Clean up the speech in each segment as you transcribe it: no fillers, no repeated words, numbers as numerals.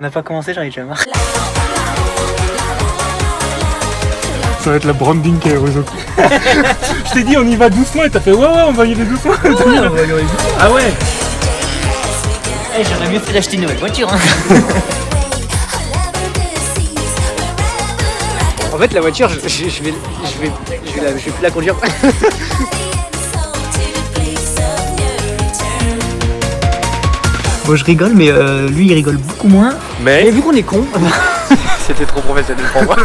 On n'a pas commencé, j'en ai déjà marre. Ça va être la branding Kairozoku. Je t'ai dit on y va doucement et t'as fait ouais on va y aller doucement. Ouais, on va y aller doucement. Ah ouais. J'aurais mieux fait d'acheter une nouvelle voiture. Hein. En fait la voiture je vais plus la conduire. Bon je rigole mais lui il rigole beaucoup moins. Mais Et vu qu'on est con, c'était trop professionnel pour moi.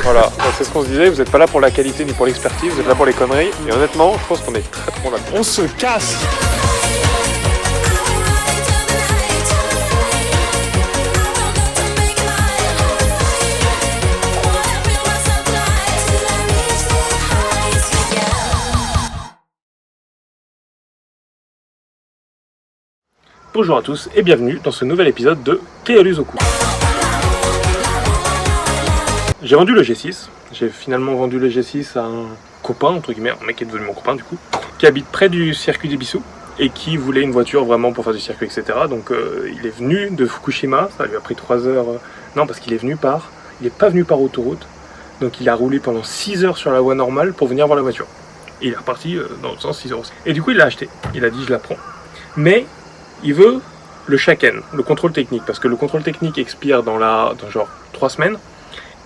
Voilà, donc c'est ce qu'on se disait, vous n'êtes pas là pour la qualité ni pour l'expertise, vous êtes là pour les conneries. Et honnêtement, je pense qu'on est très bon là-dedans. On se casse. Bonjour à tous et bienvenue dans ce nouvel épisode de Kairozoku. J'ai vendu le G6, j'ai finalement vendu le G6 à un copain, entre guillemets, un mec qui est devenu mon copain du coup, qui habite près du circuit d'Ebisu et qui voulait une voiture vraiment pour faire du circuit, etc. Donc il est venu de Fukushima, ça lui a pris 3 heures, non parce qu'il est venu il n'est pas venu par autoroute, donc il a roulé pendant 6 heures sur la voie normale pour venir voir la voiture. Et il est reparti dans le sens 6 heures aussi. Et du coup il l'a acheté, il a dit je la prends. Mais il veut le shaken, le contrôle technique, parce que le contrôle technique expire dans genre 3 semaines.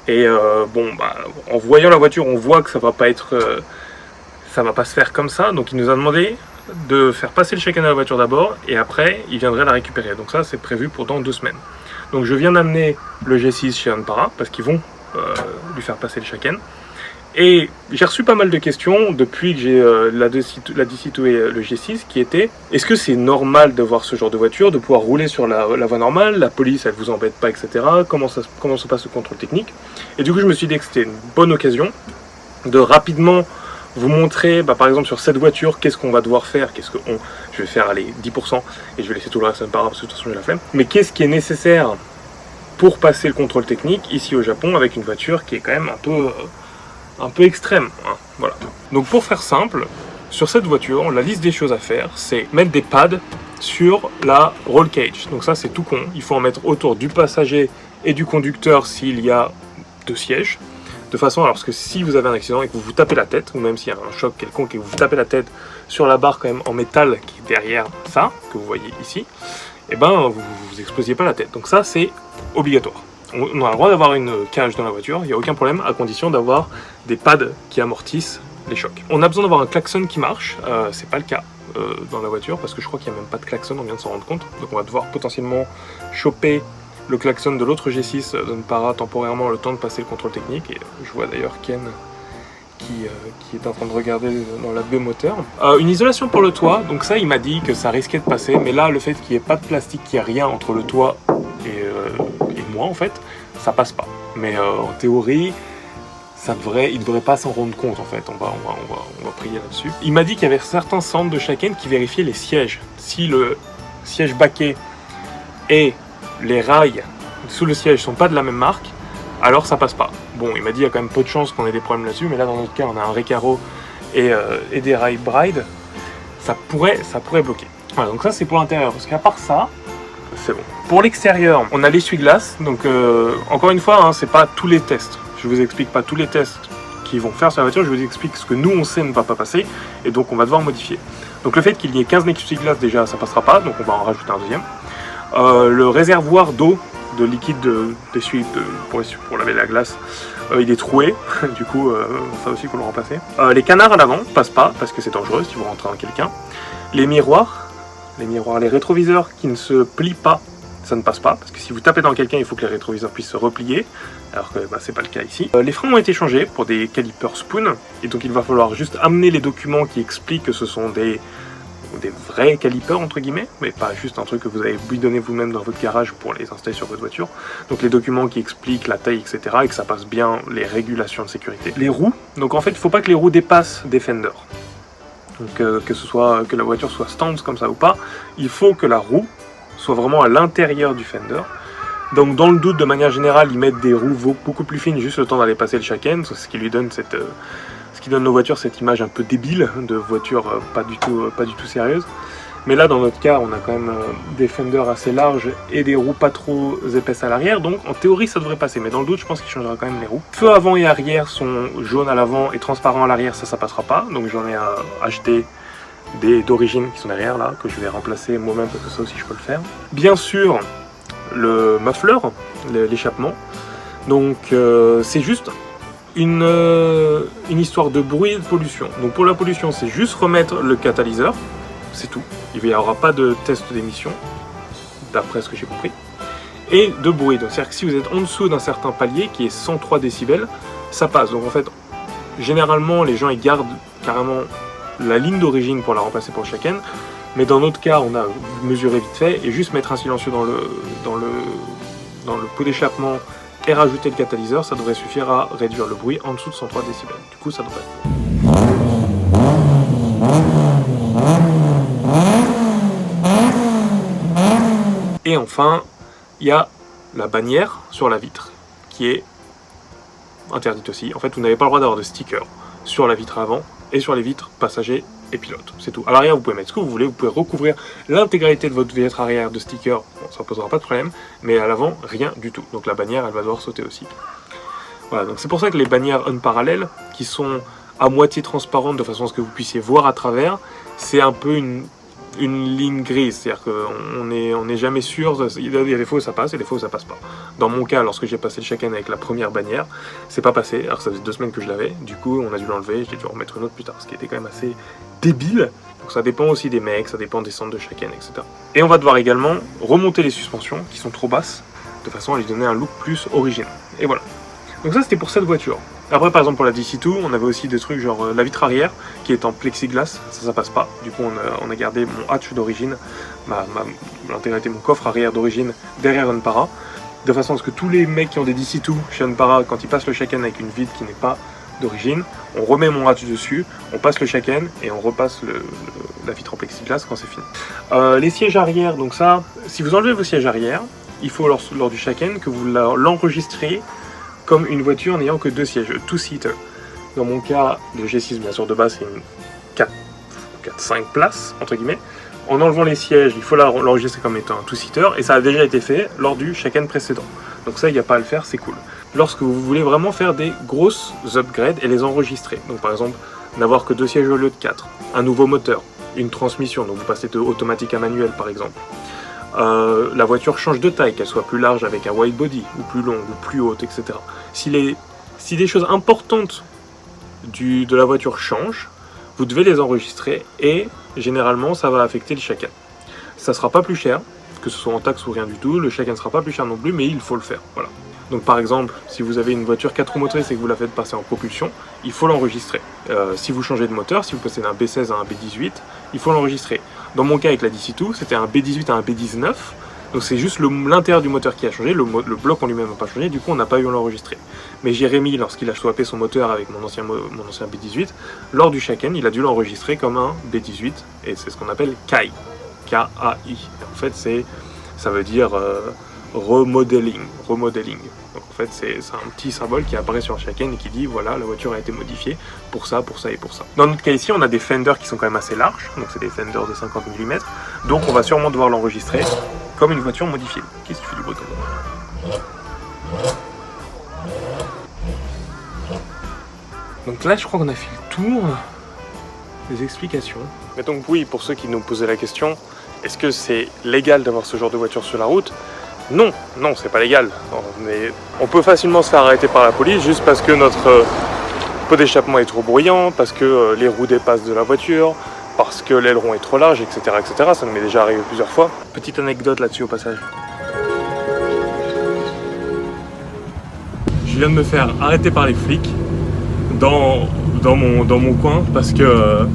Et en voyant la voiture, on voit que ça va pas se faire comme ça. Donc il nous a demandé de faire passer le shaken à la voiture d'abord, et après il viendrait la récupérer. Donc ça c'est prévu pour dans 2 semaines. Donc je viens d'amener le G6 chez Anpara, parce qu'ils vont lui faire passer le shaken. Et j'ai reçu pas mal de questions depuis que j'ai la DC2 et le G6 qui étaient: est-ce que c'est normal de voir ce genre de voiture, de pouvoir rouler sur la voie normale, la police elle vous embête pas, etc. Comment se passe le contrôle technique? Et du coup je me suis dit que c'était une bonne occasion de rapidement vous montrer, par exemple sur cette voiture, qu'est-ce qu'on va devoir faire, je vais faire 10% et je vais laisser tout le reste à parce que de toute façon j'ai la flemme. Mais qu'est-ce qui est nécessaire pour passer le contrôle technique ici au Japon avec une voiture qui est quand même un peu extrême, hein, voilà. Donc pour faire simple, sur cette voiture, la liste des choses à faire, c'est mettre des pads sur la roll cage. Donc ça c'est tout con, il faut en mettre autour du passager et du conducteur s'il y a 2 sièges. De façon alors que si vous avez un accident et que vous vous tapez la tête, ou même s'il y a un choc quelconque et que vous vous tapez la tête sur la barre quand même en métal qui est derrière ça, que vous voyez ici, et vous explosiez pas la tête. Donc ça c'est obligatoire. On a le droit d'avoir une cage dans la voiture, il n'y a aucun problème, à condition d'avoir des pads qui amortissent les chocs. On a besoin d'avoir un klaxon qui marche, c'est pas le cas dans la voiture, parce que je crois qu'il n'y a même pas de klaxon, on vient de s'en rendre compte. Donc on va devoir potentiellement choper le klaxon de l'autre G6 d'Anpara temporairement le temps de passer le contrôle technique. Et je vois d'ailleurs Ken qui est en train de regarder dans la baie moteur. Une isolation pour le toit, donc ça il m'a dit que ça risquait de passer, mais là le fait qu'il n'y ait pas de plastique, qu'il n'y ait rien entre le toit et moi en fait, ça passe pas. Mais en théorie, il devrait pas s'en rendre compte en fait, on va prier là-dessus. Il m'a dit qu'il y avait certains centres de Shaken qui vérifiaient les sièges. Si le siège baquet et les rails sous le siège sont pas de la même marque, alors ça passe pas. Bon, il m'a dit qu'il y a quand même peu de chances qu'on ait des problèmes là-dessus, mais là dans notre cas on a un Recaro et des rails Bride, ça pourrait bloquer. Voilà, donc ça c'est pour l'intérieur, parce qu'à part ça, c'est bon. Pour l'extérieur, on a l'essuie-glace, donc encore une fois, c'est pas tous les tests. Je vous explique pas tous les tests qu'ils vont faire sur la voiture, je vous explique ce que nous on sait ne va pas passer, et donc on va devoir modifier. Donc le fait qu'il y ait 15 essuie-glaces déjà, ça passera pas, donc on va en rajouter un deuxième. Le réservoir d'eau, de liquide d'essuie pour laver la glace, il est troué, du coup ça aussi il faut le remplacer. Les canards à l'avant passent pas, parce que c'est dangereux si vous rentrez dans quelqu'un. Les miroirs, les rétroviseurs qui ne se plient pas, ça ne passe pas, parce que si vous tapez dans quelqu'un, il faut que les rétroviseurs puissent se replier, alors que c'est pas le cas ici. Les freins ont été changés pour des calipers Spoon, et donc il va falloir juste amener les documents qui expliquent que ce sont des vrais calipers entre guillemets, mais pas juste un truc que vous avez bidonné vous-même dans votre garage pour les installer sur votre voiture. Donc les documents qui expliquent la taille, etc., et que ça passe bien les régulations de sécurité. Les roues, donc en fait il ne faut pas que les roues dépassent des fenders. Donc que la voiture soit stance comme ça ou pas, il faut que la roue soit vraiment à l'intérieur du fender. Donc dans le doute, de manière générale, ils mettent des roues beaucoup plus fines, juste le temps d'aller passer le shaken, ce qui lui donne ce qui donne aux voitures cette image un peu débile de voiture pas du tout sérieuse. Mais là, dans notre cas, on a quand même des fenders assez larges et des roues pas trop épaisses à l'arrière. Donc, en théorie, ça devrait passer. Mais dans le doute, je pense qu'il changera quand même les roues. Feux avant et arrière sont jaunes à l'avant et transparents à l'arrière. Ça passera pas. Donc, j'en ai acheté d'origine qui sont derrière, là, que je vais remplacer moi-même parce que ça aussi, je peux le faire. Bien sûr, le muffler, l'échappement. Donc, c'est juste une histoire de bruit et de pollution. Donc, pour la pollution, c'est juste remettre le catalyseur. C'est tout. Il n'y aura pas de test d'émission, d'après ce que j'ai compris. Et de bruit. C'est-à-dire que si vous êtes en dessous d'un certain palier, qui est 103 décibels, ça passe. Donc en fait, généralement, les gens ils gardent carrément la ligne d'origine pour la remplacer pour le Shaken. Mais dans notre cas, on a mesuré vite fait, et juste mettre un silencieux dans le pot d'échappement et rajouter le catalyseur, ça devrait suffire à réduire le bruit en dessous de 103 décibels. Du coup, ça devrait... Et enfin, il y a la bannière sur la vitre, qui est interdite aussi. En fait, vous n'avez pas le droit d'avoir de sticker sur la vitre avant et sur les vitres passagers et pilotes. C'est tout. À l'arrière, vous pouvez mettre ce que vous voulez, vous pouvez recouvrir l'intégralité de votre vitre arrière de stickers, bon, ça ne posera pas de problème, mais à l'avant, rien du tout. Donc la bannière, elle va devoir sauter aussi. Voilà, donc c'est pour ça que les bannières unparallèles, qui sont à moitié transparentes de façon à ce que vous puissiez voir à travers, c'est un peu une ligne grise, c'est-à-dire qu'on n'est jamais sûr, il y a des fois où ça passe et des fois où ça passe pas. Dans mon cas, lorsque j'ai passé le Shaken avec la première bannière, c'est pas passé, alors que ça faisait 2 semaines que je l'avais, du coup on a dû l'enlever, j'ai dû en remettre une autre plus tard, ce qui était quand même assez débile. Donc ça dépend aussi des mecs, ça dépend des centres de Shaken, etc. Et on va devoir également remonter les suspensions, qui sont trop basses, de façon à lui donner un look plus original. Et voilà. Donc ça c'était pour cette voiture. Après par exemple pour la DC2, on avait aussi des trucs genre la vitre arrière qui est en plexiglas, ça passe pas. Du coup on a gardé mon hatch d'origine, l'intégralité de mon coffre arrière d'origine derrière Unpara, de façon à ce que tous les mecs qui ont des DC2 chez Unpara, quand ils passent le Shaken avec une vitre qui n'est pas d'origine, on remet mon hatch dessus, on passe le Shaken et on repasse la vitre en plexiglas quand c'est fini. Les sièges arrière, donc ça, si vous enlevez vos sièges arrière, il faut lors du Shaken que vous l'enregistrez comme une voiture n'ayant que 2 sièges, 2-seater. Dans mon cas, le G6 bien sûr de base c'est une 4-5 places, entre guillemets. En enlevant les sièges, il faut l'enregistrer comme étant un 2-seater, et ça a déjà été fait lors du Shaken précédent. Donc ça, il n'y a pas à le faire, c'est cool. Lorsque vous voulez vraiment faire des grosses upgrades et les enregistrer, donc par exemple, n'avoir que 2 sièges au lieu de 4, un nouveau moteur, une transmission, donc vous passez de automatique à manuel par exemple. La voiture change de taille, qu'elle soit plus large avec un wide body, ou plus longue, ou plus haute, etc. Si des choses importantes de la voiture changent, vous devez les enregistrer et généralement ça va affecter le Shaken. Ça sera pas plus cher, que ce soit en taxe ou rien du tout, le Shaken sera pas plus cher non plus, mais il faut le faire. Voilà. Donc par exemple, si vous avez une voiture 4 roues motrices et que vous la faites passer en propulsion, il faut l'enregistrer. Si vous changez de moteur, si vous passez d'un B16 à un B18, il faut l'enregistrer. Dans mon cas avec la DC2, c'était un B18 à un B19, donc c'est juste l'intérieur du moteur qui a changé, le bloc en lui-même n'a pas changé, du coup on n'a pas eu à l'enregistrer. Mais Jérémy, lorsqu'il a swappé son moteur avec mon ancien B18, lors du Shaken, il a dû l'enregistrer comme un B18, et c'est ce qu'on appelle KAI. K-A-I. En fait, ça veut dire remodeling. Donc en fait, c'est un petit symbole qui apparaît sur le Shaken et qui dit voilà, la voiture a été modifiée pour ça, pour ça et pour ça. Dans notre cas ici, on a des fenders qui sont quand même assez larges, donc c'est des fenders de 50 mm, donc on va sûrement devoir l'enregistrer comme une voiture modifiée. Qu'est-ce qui fait du bruit comme ça ? Donc là, je crois qu'on a fait le tour des explications. Mais donc oui, pour ceux qui nous posaient la question, est-ce que c'est légal d'avoir ce genre de voiture sur la route ? Non, c'est pas légal. Mais on peut facilement se faire arrêter par la police juste parce que notre pot d'échappement est trop bruyant, parce que les roues dépassent de la voiture, parce que l'aileron est trop large, etc., etc. Ça nous m'est déjà arrivé plusieurs fois. Petite anecdote là-dessus au passage. Je viens de me faire arrêter par les flics dans mon coin parce que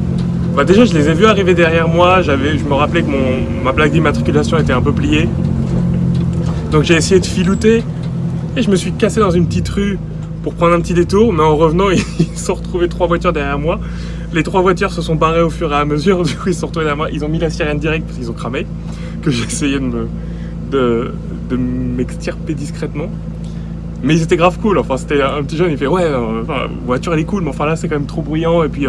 déjà je les ai vus arriver derrière moi, je me rappelais que ma plaque d'immatriculation était un peu pliée. Donc j'ai essayé de filouter et je me suis cassé dans une petite rue pour prendre un petit détour, mais en revenant ils se sont retrouvés 3 voitures derrière moi. Les 3 voitures se sont barrées au fur et à mesure, du coup ils se sont retrouvés derrière moi, ils ont mis la sirène direct parce qu'ils ont cramé, que j'ai essayé de m'extirper discrètement. Mais ils étaient grave cool, enfin c'était un petit jeune, il fait ouais, la voiture elle est cool, mais enfin là c'est quand même trop bruyant, et puis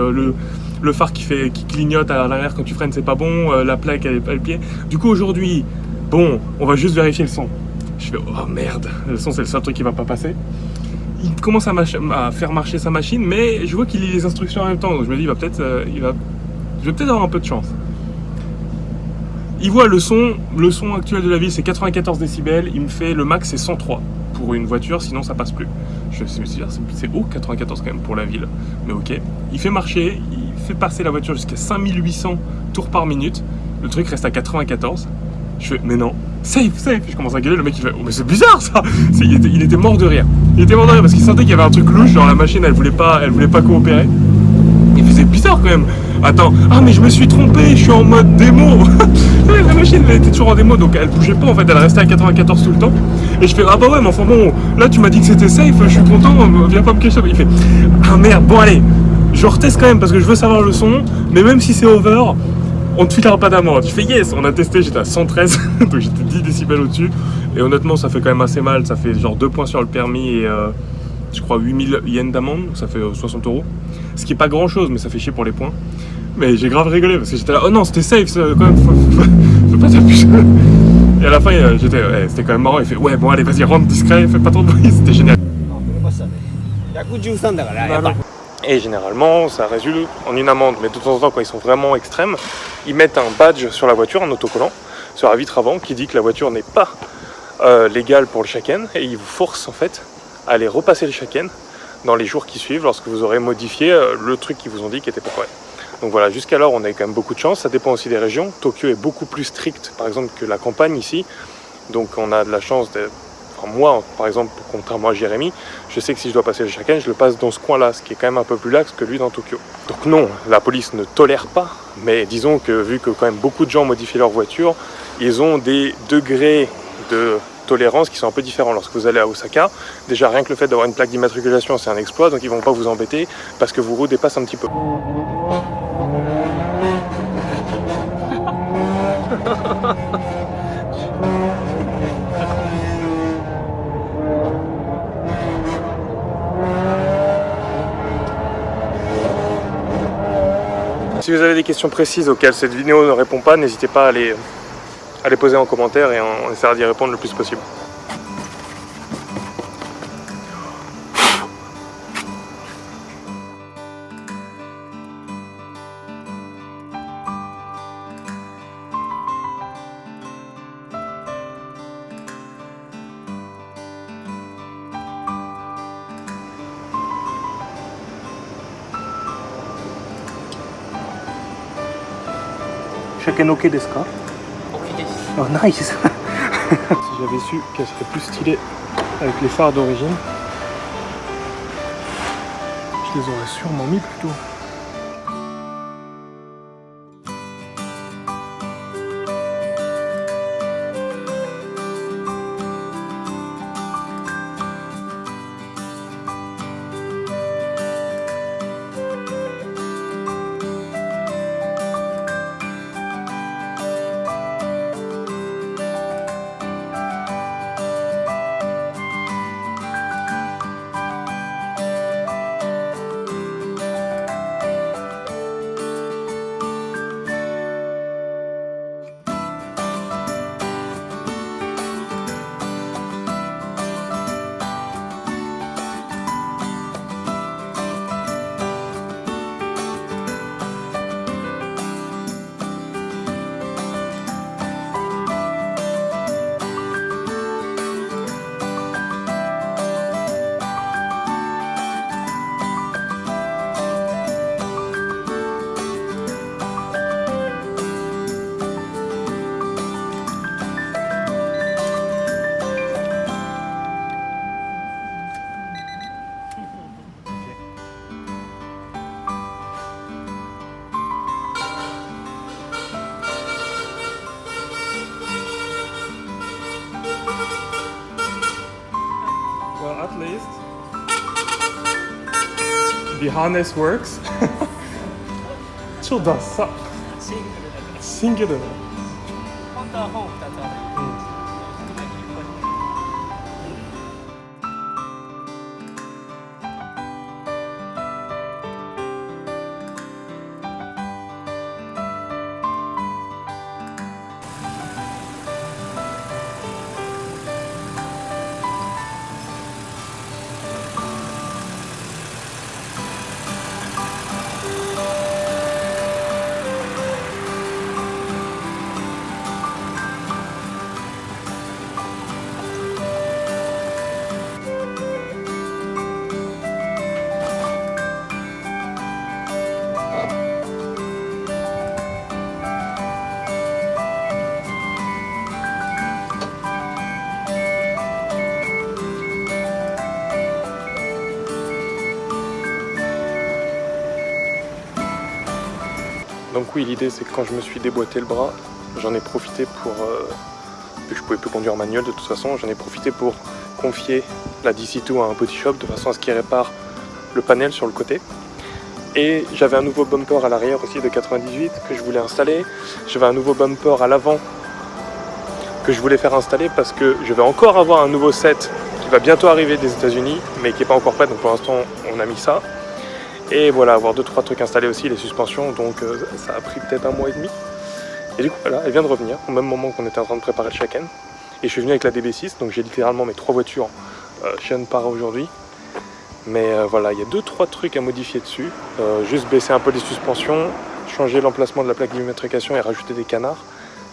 le phare qui clignote à l'arrière quand tu freines, c'est pas bon, la plaque elle est pas le pied. Du coup aujourd'hui, bon, on va juste vérifier le son. Je fais oh merde, le son c'est le seul truc qui va pas passer. Il commence à faire marcher sa machine, mais je vois qu'il lit les instructions en même temps, donc je me dis je vais peut-être avoir un peu de chance. Il voit le son actuel de la ville c'est 94 décibels, il me fait le max c'est 103 pour une voiture, sinon ça passe plus. Je me suis dit c'est haut 94 quand même pour la ville, mais ok. Il fait marcher, il fait passer la voiture jusqu'à 5800 tours par minute, le truc reste à 94. Je fais mais non, safe. Je commence à gueuler, le mec il fait oh mais c'est bizarre ça. Il était mort de rire. Il était mort de rire parce qu'il sentait qu'il y avait un truc louche, genre la machine elle voulait pas coopérer. Il faisait bizarre quand même. Attends, ah mais je me suis trompé, je suis en mode démo. La machine elle était toujours en démo donc elle bougeait pas en fait, elle restait à 94 tout le temps. Et je fais ah bah ouais mais enfin bon, là tu m'as dit que c'était safe, je suis content, viens pas me cacher. Il fait ah merde, bon allez, je reteste quand même parce que je veux savoir le son, mais même si c'est over, on te filera pas d'amende. Je fais yes, on a testé, j'étais à 113, donc j'étais 10 décibels au-dessus. Et honnêtement ça fait quand même assez mal, ça fait genre 2 points sur le permis et je crois 8000 yens d'amende, ça fait 60 €. Ce qui est pas grand chose, mais ça fait chier pour les points. Mais j'ai grave rigolé parce que j'étais là, oh non, c'était safe, ça, quand même, faut pas t'abuser. Et à la fin, c'était quand même marrant. Il fait, ouais, bon, allez, vas-y, rentre discret, fais pas trop de bruit, c'était génial. Et généralement, ça résulte en une amende, mais de temps en temps, quand ils sont vraiment extrêmes, ils mettent un badge sur la voiture, un autocollant, sur la vitre avant, qui dit que la voiture n'est pas légale pour le shaken, et ils vous forcent en fait à aller repasser le shaken dans les jours qui suivent, lorsque vous aurez modifié le truc qu'ils vous ont dit qui était pas correct. Donc voilà, jusqu'alors on a eu quand même beaucoup de chance, ça dépend aussi des régions. Tokyo est beaucoup plus strict par exemple que la campagne ici, donc on a de la chance d'être... Enfin, moi par exemple, contrairement à Jérémy, je sais que si je dois passer le shaken, je le passe dans ce coin-là, ce qui est quand même un peu plus lax que lui dans Tokyo. Donc non, la police ne tolère pas, mais disons que vu que quand même beaucoup de gens modifient leur voiture, ils ont des degrés de tolérance qui sont un peu différents. Lorsque vous allez à Osaka, déjà rien que le fait d'avoir une plaque d'immatriculation c'est un exploit, donc ils vont pas vous embêter parce que vos roues dépassent un petit peu. Si vous avez des questions précises auxquelles cette vidéo ne répond pas, n'hésitez pas à les poser en commentaire et on essaiera d'y répondre le plus possible. Shaken ok desu ka? Ok desu. Oh nice. Si j'avais su qu'elle serait plus stylée avec les phares d'origine, je les aurais sûrement mis plus tôt. Well, at least the harness works. 超ダッサ。シングルだ。本当は本2つある。Donc oui, l'idée c'est que quand je me suis déboîté le bras, j'en ai profité pour... vu que je pouvais plus conduire manuel de toute façon, j'en ai profité pour confier la DC2 à un body shop de façon à ce qu'il répare le panel sur le côté. Et j'avais un nouveau bumper à l'arrière aussi de 98 que je voulais installer. J'avais un nouveau bumper à l'avant que je voulais faire installer parce que je vais encore avoir un nouveau set qui va bientôt arriver des États-Unis mais qui n'est pas encore prêt, donc pour l'instant on a mis ça. Et voilà, avoir 2-3 trucs installés aussi, les suspensions, donc ça a pris peut-être 1 mois et demi. Et du coup voilà, elle vient de revenir au même moment qu'on était en train de préparer le Shaken. Et je suis venu avec la DB6, donc j'ai littéralement mes 3 voitures chez Unpara aujourd'hui. Mais voilà, il y a 2-3 trucs à modifier dessus. Juste baisser un peu les suspensions, changer l'emplacement de la plaque d'immatriculation et rajouter des canards.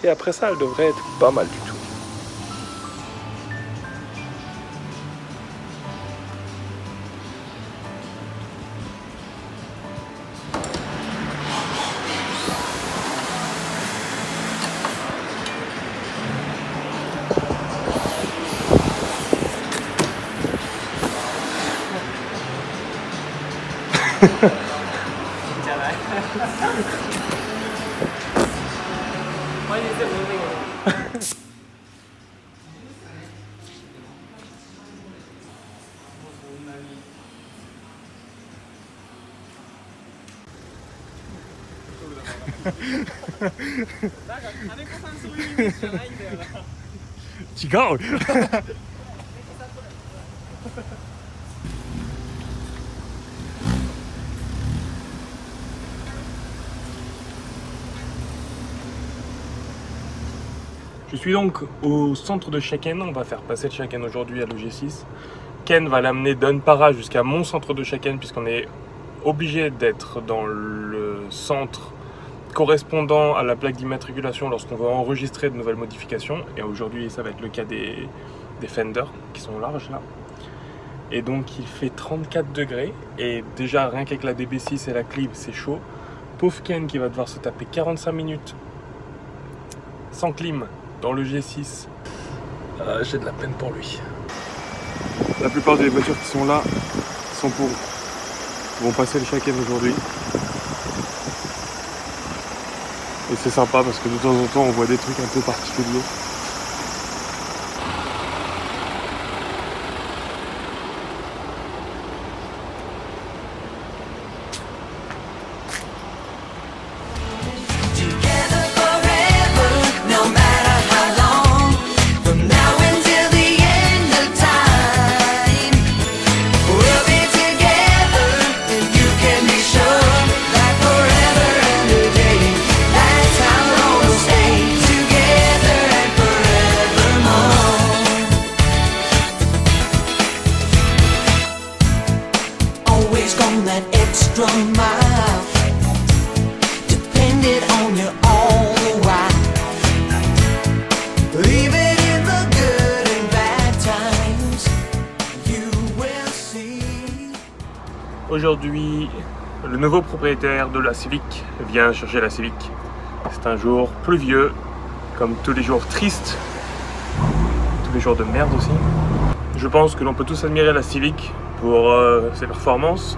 Et après ça, elle devrait être pas mal du tout. Ciao. Je suis donc au centre de Shaken, on va faire passer le Shaken aujourd'hui à l'EG6. Ken va l'amener d'Unpara jusqu'à mon centre de Shaken puisqu'on est obligé d'être dans le centre correspondant à la plaque d'immatriculation lorsqu'on veut enregistrer de nouvelles modifications. Et aujourd'hui ça va être le cas des fenders qui sont larges là. Et donc il fait 34 degrés et déjà rien qu'avec la DB6 et la clip c'est chaud. Pauvre Ken qui va devoir se taper 45 minutes sans clim dans le G6. J'ai de la peine pour lui. La plupart des voitures qui sont là vont passer le Shaken aujourd'hui. Et c'est sympa parce que de temps en temps on voit des trucs un peu particuliers. Aujourd'hui, le nouveau propriétaire de la Civic vient chercher la Civic. C'est un jour pluvieux, comme tous les jours tristes, tous les jours de merde aussi. Je pense que l'on peut tous admirer la Civic pour ses performances,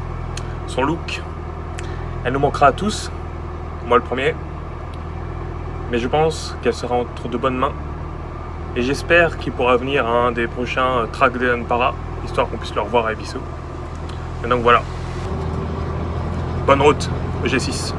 son look. Elle nous manquera à tous, moi le premier. Mais je pense qu'elle sera entre de bonnes mains. Et j'espère qu'il pourra venir à un des prochains tracks de Unpara, histoire qu'on puisse le revoir à Ebisu. Et donc voilà. Bonne route, G6.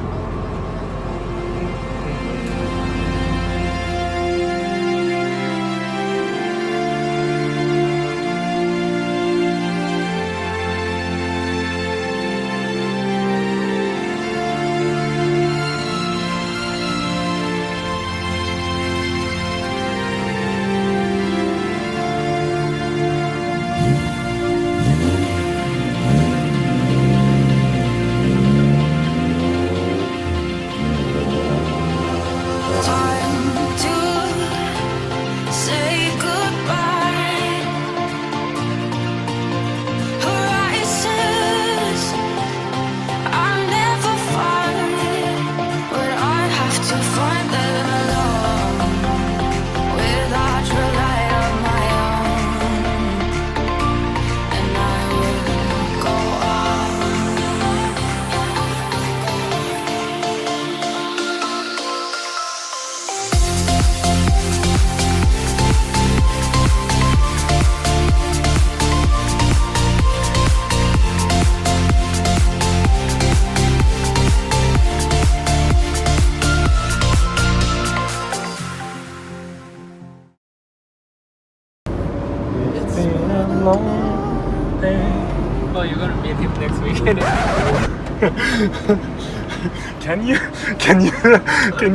Oh, you're gonna meet him next weekend. Can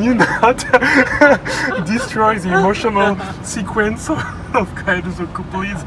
you not destroy the emotional sequence of Kaedo Zoku, please?